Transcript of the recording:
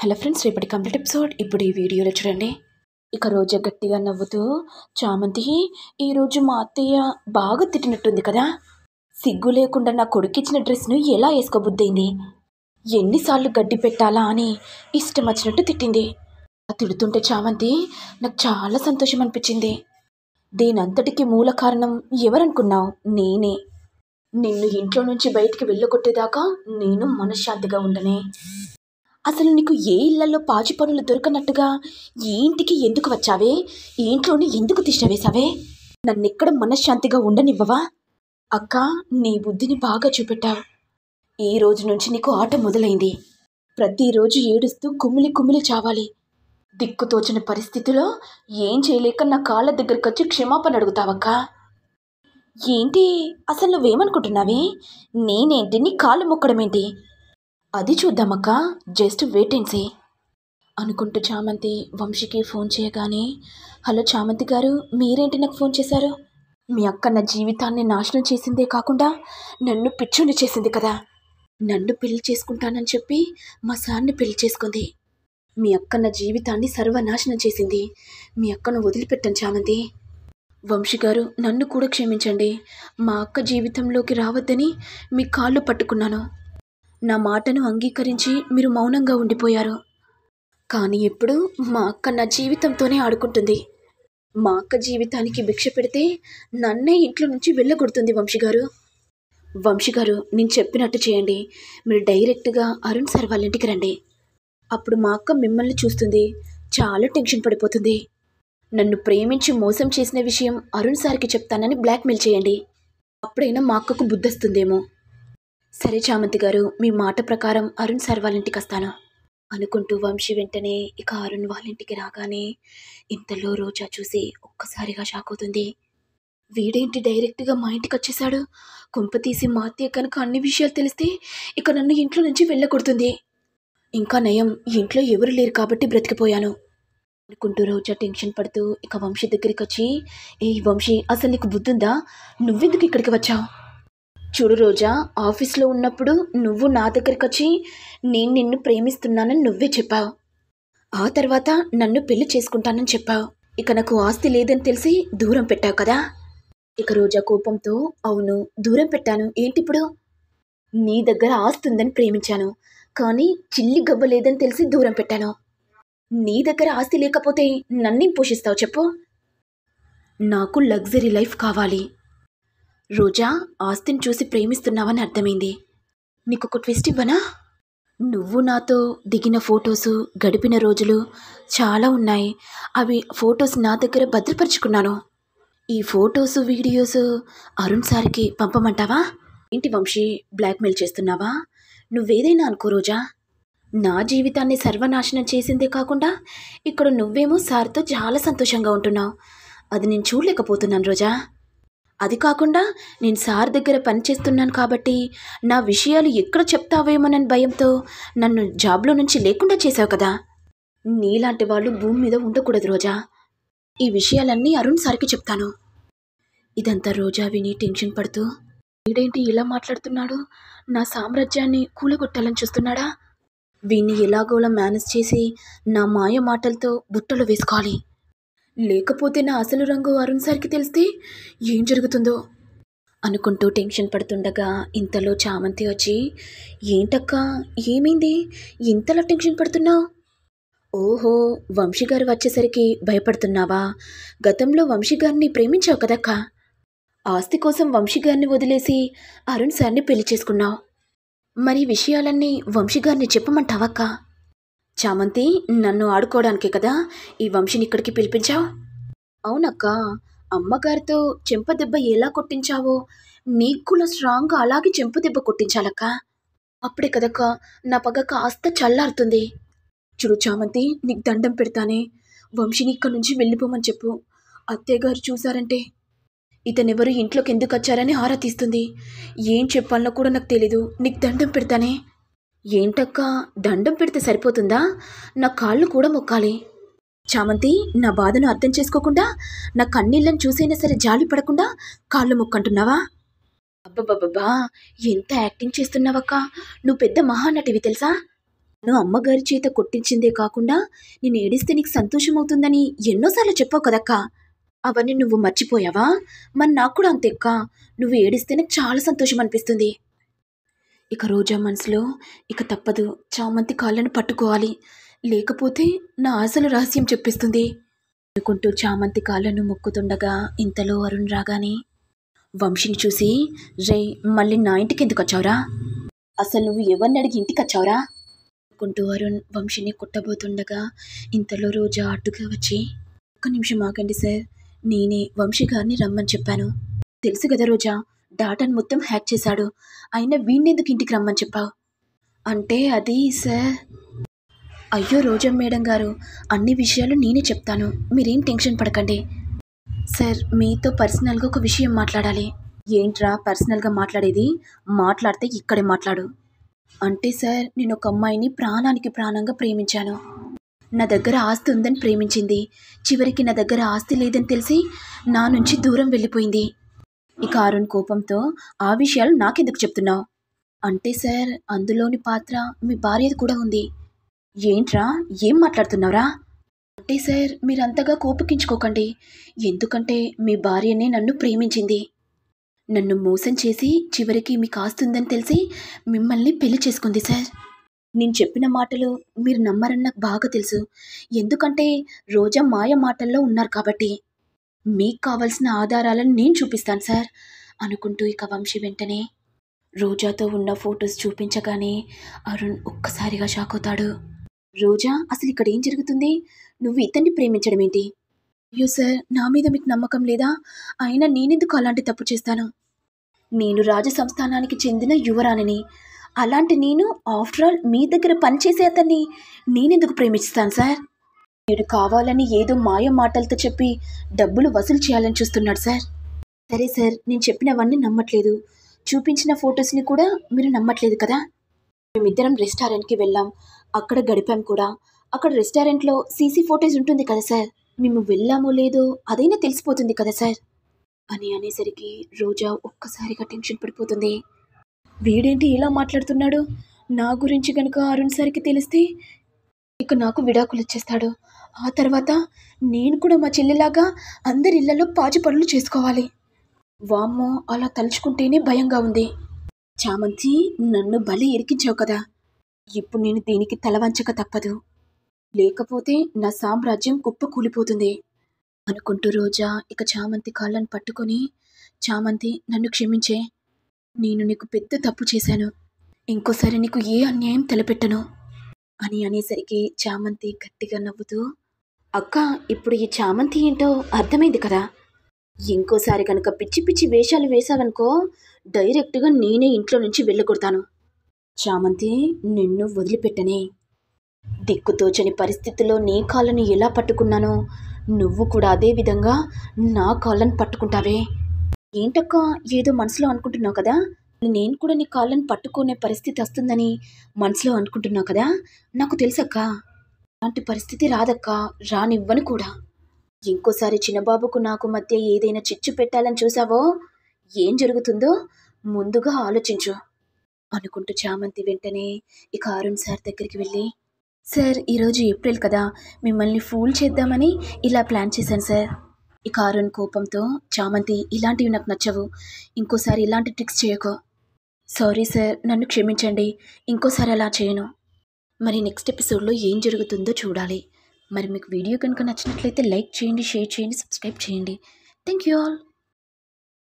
Hello friends, రేపటి complete episode ఇప్పుడు ఈ వీడియోలో చూడండి. ఇక రోజా గట్టిగా నవ్వుతూ, చామంతి, ఈరోజు మా అత్తయ్య బాగా తిట్టినట్టుంది కదా. సిగ్గు లేకుండా నా కొడుకిచ్చిన డ్రెస్ను ఎలా వేసుకోబుద్దయింది, ఎన్నిసార్లు గడ్డి పెట్టాలా అని ఇష్టం వచ్చినట్టు తిట్టింది. తిడుతుంటే చామంతి నాకు చాలా సంతోషం అనిపించింది. దీనంతటికి మూల కారణం ఎవరనుకున్నావు? నేనే. నిన్ను ఇంట్లో నుంచి బయటికి వెళ్ళగొట్టేదాకా నేను మనశ్శాంతిగా ఉండనే. అసలు నీకు ఏ ఇళ్లలో పాచి పనులు దొరకనట్టుగా ఈ ఇంటికి ఎందుకు వచ్చావే? ఈ ఇంట్లోని ఎందుకు తిష్టవేశావే? నన్నెక్కడ మనశ్శాంతిగా ఉండనివ్వవా? అక్క, నీ బుద్ధిని బాగా చూపెట్టావు. ఈ రోజు నుంచి నీకు ఆట మొదలైంది. ప్రతిరోజు ఏడుస్తూ కుమిలి కుమిలి చావాలి. దిక్కుతోచిన పరిస్థితిలో ఏం చేయలేక నా కాళ్ళ దగ్గరకు వచ్చి క్షమాపణ అడుగుతావక్క. ఏంటి అసలు నువ్వేమనుకుంటున్నావే? నేనేంటి నీ కాళ్ళు మొక్కడమేంటి? అది చూద్దామక్క, జస్ట్ వెయిట్ అండ్ సీ అనుకుంటూ చామంతి వంశీకి ఫోన్ చేయగానే, హలో చామంతి గారు, మీరేంటి నాకు ఫోన్ చేశారు? మీ అక్క నా జీవితాన్ని నాశనం చేసిందే కాకుండా నన్ను పిచ్చోని చేసింది కదా. నన్ను పెళ్లి చేసుకుంటానని చెప్పి మా సార్ని పెళ్లి చేసుకుంది. మీ అక్క నా జీవితాన్ని సర్వనాశనం చేసింది. మీ అక్కను వదిలిపెట్టను చామంతి. వంశీ గారు, నన్ను కూడా క్షమించండి. మా అక్క జీవితంలోకి రావద్దని మీ కాళ్ళు పట్టుకున్నాను. నా మాటను అంగీకరించి మీరు మౌనంగా ఉండిపోయారు. కానీ ఇప్పుడు మా అక్క నా జీవితంతోనే ఆడుకుంటుంది. మా అక్క జీవితానికి భిక్ష పెడితే నన్నే ఇంట్లో నుంచి వెళ్ళగొడుతుంది. వంశీ గారు, నేను చెప్పినట్టు చేయండి. మీరు డైరెక్ట్గా అరుణ్ సార్ వాళ్ళ ఇంటికి రండి. అప్పుడు మా అక్క మిమ్మల్ని చూస్తుంది, చాలా టెన్షన్ పడిపోతుంది. నన్ను ప్రేమించి మోసం చేసిన విషయం అరుణ్ సార్కి చెప్తానని బ్లాక్మెయిల్ చేయండి. అప్పుడైనా మా అక్కకు బుద్ధొస్తుందేమో. సరే చామంతి గారు, మీ మాట ప్రకారం అరుణ్ సార్ వాళ్ళ ఇంటికి వస్తాను అనుకుంటూ వంశీ వెంటనే ఇక అరుణ్ వాళ్ళ ఇంటికి రాగానే ఇంతలో రోజా చూసి ఒక్కసారిగా షాక్ అవుతుంది. వీడేంటి డైరెక్ట్గా మా ఇంటికి వచ్చేసాడు? కుంపతీసి మా అత్తయ్య కనుక అన్ని విషయాలు తెలిస్తే ఇక నన్ను ఇంట్లో నుంచి వెళ్ళగొడుతుంది. ఇంకా నయం, ఇంట్లో ఎవరు లేరు కాబట్టి బ్రతికిపోయాను అనుకుంటూ రోజా టెన్షన్ పడుతూ ఇక వంశీ దగ్గరికి వచ్చి, ఏ వంశీ, అసలు నీకు బుద్ధుందా? నువ్వెందుకు ఇక్కడికి వచ్చావు? చూడు రోజా, ఆఫీస్లో ఉన్నప్పుడు నువ్వు నా దగ్గరికి వచ్చి నేను నిన్ను ప్రేమిస్తున్నానని నువ్వే చెప్పావు. ఆ తర్వాత నన్ను పెళ్లి చేసుకుంటానని చెప్పావు. ఇక నాకు ఆస్తి లేదని తెలిసి దూరం పెట్టావు కదా. ఇక రోజా కోపంతో, అవును దూరం పెట్టాను, ఏంటిప్పుడు? నీ దగ్గర ఆస్తి ఉందని ప్రేమించాను, కానీ చిల్లి గవ్వ లేదని తెలిసి దూరం పెట్టాను. నీ దగ్గర ఆస్తి లేకపోతే నన్నేం పోషిస్తావు చెప్పు? నాకు లగ్జరీ లైఫ్ కావాలి. రోజా, ఆస్తిని చూసి ప్రేమిస్తున్నావని అర్థమైంది. నీకొక ట్విస్ట్ ఇవ్వనా? నువ్వు నాతో దిగిన ఫొటోసు, గడిపిన రోజులు చాలా ఉన్నాయి. అవి ఫొటోస్ నా దగ్గర భద్రపరుచుకున్నాను. ఈ ఫొటోసు, వీడియోసు అరుణ్ సార్కి పంపమంటావా? ఏంటి వంశీ, బ్లాక్మెయిల్ చేస్తున్నావా? నువ్వేదైనా అనుకో రోజా. నా జీవితాన్ని సర్వనాశనం చేసిందే కాకుండా ఇక్కడ నువ్వేమో సార్తో చాలా సంతోషంగా ఉంటున్నావు. అది నేను చూడలేకపోతున్నాను రోజా. అది కాకుండా నేను సార్ దగ్గర పనిచేస్తున్నాను కాబట్టి నా విషయాలు ఎక్కడ చెప్తావేమోనని భయంతో నన్ను జాబ్లో నుంచి లేకుండా చేశావు కదా. నీలాంటి వాళ్ళు భూమి మీద ఉండకూడదు రోజా. ఈ విషయాలన్నీ అరుణ్ సార్కి చెప్తాను. ఇదంతా రోజా విని టెన్షన్ పడుతూ, వీడేంటి ఇలా మాట్లాడుతున్నాడు? నా సామ్రాజ్యాన్ని కూలగొట్టాలని చూస్తున్నాడా? వీణ్ణి ఎలాగోలా మేనేజ్ చేసి నా మాయ మాటలతో బుట్టలో వేసుకోవాలి. లేకపోతే నా అసలు రంగు అరుణ్ సార్కి తెలిస్తే ఏం జరుగుతుందో అనుకుంటూ టెన్షన్ పడుతుండగా ఇంతలో చామంతి వచ్చి, ఏంటక్క, ఏమైంది ఇంతలా టెన్షన్ పడుతున్నావు? ఓహో, వంశీ గారు వచ్చేసరికి భయపడుతున్నావా? గతంలో వంశీ గారిని ప్రేమించావు కదక్క. ఆస్తి కోసం వంశీ గారిని వదిలేసి అరుణ్ సార్ని పెళ్లి చేసుకున్నావు. మరి విషయాలన్నీ వంశీ గారిని చెప్పమంటావక్క? చామంతి, నన్ను ఆడుకోవడానికే కదా ఈ వంశీని ఇక్కడికి పిలిపించావు? అవునక్క, అమ్మగారితో చెంపదెబ్బ ఎలా కొట్టించావో నీకు కూడా స్ట్రాంగ్గా అలాగే చెంపదెబ్బ కొట్టించాలక్క. అప్పుడే కదక్క నా పగ కాస్త చల్లారుతుంది. చూడు చామంతి, నీకు దండం పెడతానే, వంశీని ఇక్కడి నుంచి వెళ్ళిపోమని చెప్పు. అత్తయ్య గారు చూశారంటే ఇతనెవరు, ఇంట్లోకి ఎందుకు వచ్చారని ఆరా తీస్తుంది. ఏం చెప్పాలనో కూడా నాకు తెలీదు. నీకు దండం పెడతానే. ఏంటక్క, దండం పెడితే సరిపోతుందా? నా కాళ్ళు కూడా మొక్కాలి. చామంతి, నా బాధను అర్థం చేసుకోకుండా నా కన్నీళ్ళని చూసైనా సరే జాలి పడకుండా కాళ్ళు మొక్కంటున్నావా? అబ్బబ్బబ్బా, ఎంత యాక్టింగ్ చేస్తున్నావక్క. నువ్వు పెద్ద మహానటివి తెలుసా? నువ్వు అమ్మగారి చేత కొట్టించిందే కాకుండా నేను ఏడిస్తే నీకు సంతోషం అవుతుందని ఎన్నోసార్లు చెప్పావు కదక్కా. అవన్నీ నువ్వు మర్చిపోయావా? మరి నాకు కూడా అంతే అక్క. నువ్వు ఏడిస్తే నాకు చాలా సంతోషం అనిపిస్తుంది. ఇక రోజా మనసులో ఇక తప్పదు, చామంతి కాళ్ళను పట్టుకోవాలి, లేకపోతే నా అసలు రహస్యం చెప్పిస్తుంది అనుకుంటూ చామంతి కాళ్ళను మొక్కుతుండగా ఇంతలో అరుణ్ రాగానే వంశీని చూసి, రే మళ్ళీ నా ఇంటికి ఎందుకు వచ్చావురా? అసలు నువ్వు ఎవరిని అడిగి ఇంటికి వచ్చావురా అనుకుంటూ అరుణ్ వంశీని కొట్టబోతుండగా ఇంతలో రోజా అడ్డుగా వచ్చి, ఒక్క నిమిషం ఆగండి సార్, నేనే వంశీ గారిని రమ్మని చెప్పాను. తెలుసు కదా రోజా, డాటాను మొత్తం హ్యాక్ చేశాడు, అయినా వీణ్ణెందుకు ఇంటికి రమ్మని చెప్పావు? అంటే అది సార్. అయ్యో రోజా మేడం గారు, అన్ని విషయాలు నేనే చెప్తాను, మీరేం టెన్షన్ పడకండి. సార్ మీతో పర్సనల్గా ఒక విషయం మాట్లాడాలి. ఏంట్రా పర్సనల్గా మాట్లాడేది? మాట్లాడితే ఇక్కడే మాట్లాడు. అంటే సార్, నేను ఒక అమ్మాయిని ప్రాణానికి ప్రాణంగా ప్రేమించాను. నా దగ్గర ఆస్తి ఉందని ప్రేమించింది, చివరికి నా దగ్గర ఆస్తి లేదని తెలిసి నా నుంచి దూరం వెళ్ళిపోయింది. ఇక అరుణ్ కోపంతో, ఆ విషయాలు నాకెందుకు చెప్తున్నావు? అంటే సార్, అందులోని పాత్ర మీ భార్యది కూడా ఉంది. ఏంట్రా ఏం మాట్లాడుతున్నావురా? అంటే సార్, మీరంతగా కోపగించుకోకండి, ఎందుకంటే మీ భార్యనే నన్ను ప్రేమించింది. నన్ను మోసం చేసి చివరికి మీకు ఆస్తుందని తెలిసి మిమ్మల్ని పెళ్లి చేసుకుంది సార్. నేను చెప్పిన మాటలు మీరు నమ్మరని నాకు బాగా తెలుసు, ఎందుకంటే రోజా మాయ మాటల్లో ఉన్నారు కాబట్టి. మీకు కావలసిన ఆధారాలను నేను చూపిస్తాను సార్ అనుకుంటూ ఇక వంశీ వెంటనే రోజాతో ఉన్న ఫొటోస్ చూపించగానే అరుణ్ ఒక్కసారిగా షాక్ అవుతాడు. రోజా, అసలు ఇక్కడ ఏం జరుగుతుంది? నువ్వు ఇతన్ని ప్రేమించడం ఏంటి? అయ్యో సార్, నా మీద మీకు నమ్మకం లేదా? అయినా నేనెందుకు అలాంటి తప్పు చేస్తాను? నేను రాజ సంస్థానానికి చెందిన యువరాణిని, అలాంటి నేను ఆఫ్టర్ ఆల్ మీ దగ్గర పనిచేసే అతన్ని నేనెందుకు ప్రేమిస్తాను సార్? వీడు కావాలని ఏదో మాయ మాటలతో చెప్పి డబ్బులు వసూలు చేయాలని చూస్తున్నాడు సార్. సరే సార్, నేను చెప్పినవన్నీ నమ్మట్లేదు, చూపించిన ఫొటోస్ని కూడా మీరు నమ్మట్లేదు కదా. మేమిద్దరం రెస్టారెంట్కి వెళ్ళాం, అక్కడ గడిపాం కూడా. అక్కడ రెస్టారెంట్లో సీసీ ఫోటేజ్ ఉంటుంది కదా సార్, మేము వెళ్ళామో లేదో అదైనా తెలిసిపోతుంది కదా సార్ అని అనేసరికి రోజా ఒక్కసారిగా టెన్షన్ పడిపోతుంది. వీడేంటి ఇలా మాట్లాడుతున్నాడు? నా గురించి కనుక అరుణ్ సార్కి తెలిస్తే ఇక నాకు విడాకులు ఇచ్చేస్తాడు. ఆ తర్వాత నేను కూడా మా చెల్లిలాగా అందరి ఇళ్లలో పాచి పనులు చేసుకోవాలి. వామ్మో, అలా తలుచుకుంటేనే భయంగా ఉంది. చామంతి, నన్ను బలి ఇరికించావు కదా, ఇప్పుడు నేను దీనికి తలవంచక తప్పదు, లేకపోతే నా సామ్రాజ్యం కుప్ప కూలిపోతుంది అనుకుంటూ రోజా ఇక చామంతి కాళ్ళను పట్టుకొని, చామంతి నన్ను క్షమించే, నేను నీకు పెద్ద తప్పు చేశాను, ఇంకోసారి నీకు ఏ అన్యాయం తలపెట్టను అని అనేసరికి చామంతి గట్టిగా నవ్వుతూ, అక్క ఇప్పుడు ఈ చామంతి ఏంటో అర్థమైంది కదా, ఇంకోసారి కనుక పిచ్చి పిచ్చి వేషాలు వేశావనుకో డైరెక్ట్గా నేనే ఇంట్లో నుంచి వెళ్ళగొడతాను. చామంతి, నిన్ను వదిలిపెట్టనే. దిక్కుతోచని పరిస్థితుల్లో నీ కాళ్ళని ఎలా పట్టుకున్నానో నువ్వు కూడా అదే విధంగా నా కాళ్ళని పట్టుకుంటావే. ఏంటక్క ఏదో మనసులో అనుకుంటున్నావు కదా, నేను కూడా నీ కాళ్ళని పట్టుకునే పరిస్థితి వస్తుందని మనసులో అనుకుంటున్నావు కదా. నాకు తెలుసక్క, అలాంటి పరిస్థితి రాదక్క, రానివ్వను కూడా. ఇంకోసారి చిన్నబాబుకు నాకు మధ్య ఏదైనా చిచ్చు పెట్టాలని చూసావో ఏం జరుగుతుందో ముందుగా ఆలోచించు అనుకుంటూ చామంతి వెంటనే ఇక అరుణ్ సార్ దగ్గరికి వెళ్ళి, సార్ ఈరోజు ఏప్రిల్ కదా, మిమ్మల్ని ఫూల్ చేద్దామని ఇలా ప్లాన్ చేశాను సార్. ఇక అరుణ్ కోపంతో, చామంతి ఇలాంటివి నాకు నచ్చవు, ఇంకోసారి ఇలాంటి ట్రిక్స్ చేయకు. సారీ సార్, నన్ను క్షమించండి, ఇంకోసారి అలా చేయను. మరి నెక్స్ట్ ఎపిసోడ్లో ఏం జరుగుతుందో చూడాలి. మరి మీకు వీడియో కనుక నచ్చినట్లయితే లైక్ చేయండి, షేర్ చేయండి, సబ్స్క్రైబ్ చేయండి. Thank you all.